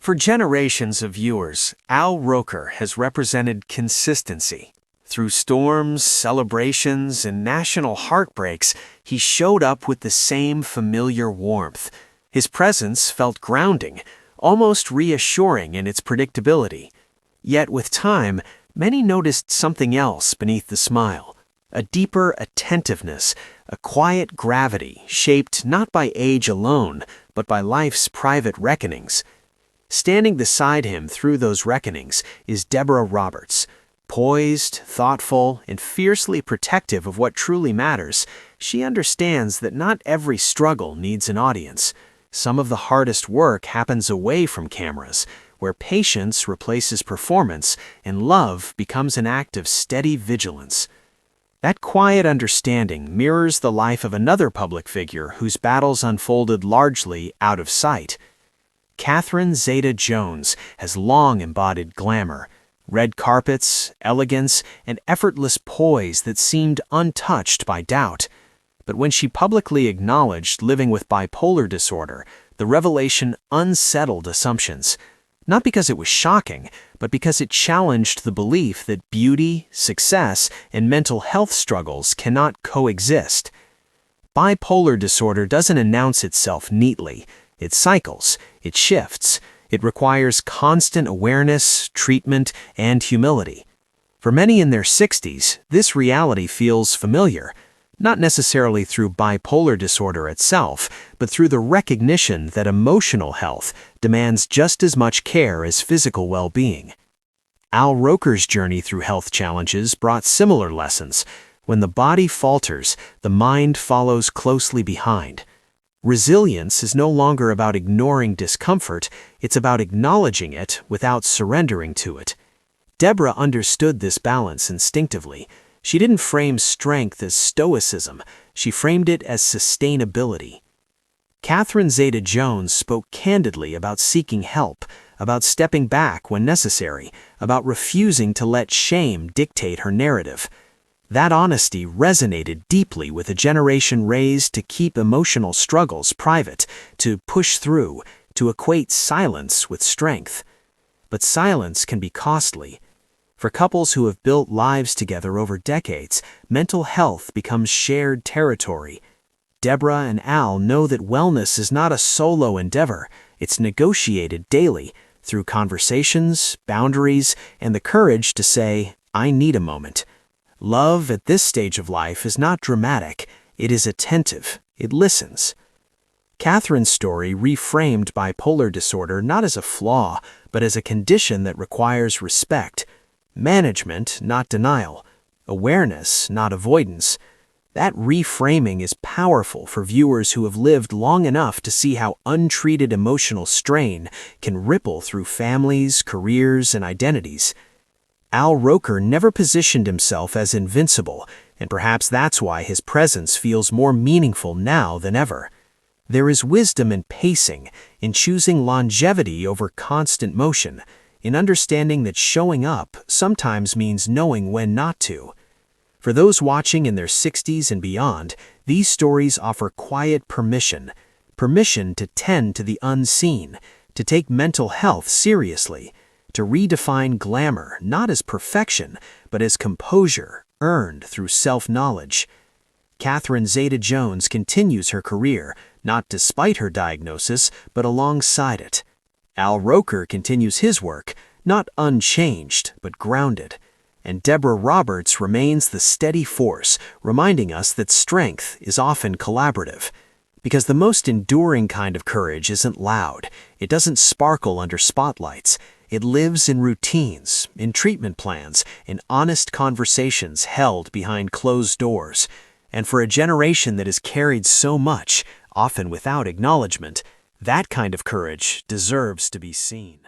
For generations of viewers, Al Roker has represented consistency. Through storms, celebrations, and national heartbreaks, he showed up with the same familiar warmth. His presence felt grounding, almost reassuring in its predictability. Yet with time, many noticed something else beneath the smile. A deeper attentiveness, a quiet gravity shaped not by age alone, but by life's private reckonings. Standing beside him through those reckonings is Deborah Roberts. Poised, thoughtful, and fiercely protective of what truly matters, she understands that not every struggle needs an audience. Some of the hardest work happens away from cameras, where patience replaces performance and love becomes an act of steady vigilance. That quiet understanding mirrors the life of another public figure whose battles unfolded largely out of sight. Catherine Zeta-Jones has long embodied glamour, red carpets, elegance, and effortless poise that seemed untouched by doubt. But when she publicly acknowledged living with bipolar disorder, the revelation unsettled assumptions. Not because it was shocking, but because it challenged the belief that beauty, success, and mental health struggles cannot coexist. Bipolar disorder doesn't announce itself neatly. It cycles, it shifts, it requires constant awareness, treatment, and humility. For many in their 60s, this reality feels familiar, not necessarily through bipolar disorder itself, but through the recognition that emotional health demands just as much care as physical well-being. Al Roker's journey through health challenges brought similar lessons. When the body falters, the mind follows closely behind. Resilience is no longer about ignoring discomfort, it's about acknowledging it without surrendering to it. Deborah understood this balance instinctively. She didn't frame strength as stoicism, she framed it as sustainability. Catherine Zeta-Jones spoke candidly about seeking help, about stepping back when necessary, about refusing to let shame dictate her narrative. That honesty resonated deeply with a generation raised to keep emotional struggles private, to push through, to equate silence with strength. But silence can be costly. For couples who have built lives together over decades, mental health becomes shared territory. Deborah and Al know that wellness is not a solo endeavor. It's negotiated daily through conversations, boundaries, and the courage to say, "I need a moment." Love at this stage of life is not dramatic, it is attentive, it listens. Catherine's story reframed bipolar disorder not as a flaw, but as a condition that requires respect. Management, not denial. Awareness, not avoidance. That reframing is powerful for viewers who have lived long enough to see how untreated emotional strain can ripple through families, careers, and identities. Al Roker never positioned himself as invincible, and perhaps that's why his presence feels more meaningful now than ever. There is wisdom in pacing, in choosing longevity over constant motion, in understanding that showing up sometimes means knowing when not to. For those watching in their 60s and beyond, these stories offer quiet permission to tend to the unseen, to take mental health seriously, to redefine glamour not as perfection, but as composure earned through self-knowledge. Catherine Zeta-Jones continues her career, not despite her diagnosis, but alongside it. Al Roker continues his work, not unchanged, but grounded. And Deborah Roberts remains the steady force, reminding us that strength is often collaborative. Because the most enduring kind of courage isn't loud, it doesn't sparkle under spotlights. It lives in routines, in treatment plans, in honest conversations held behind closed doors. And for a generation that has carried so much, often without acknowledgement, that kind of courage deserves to be seen.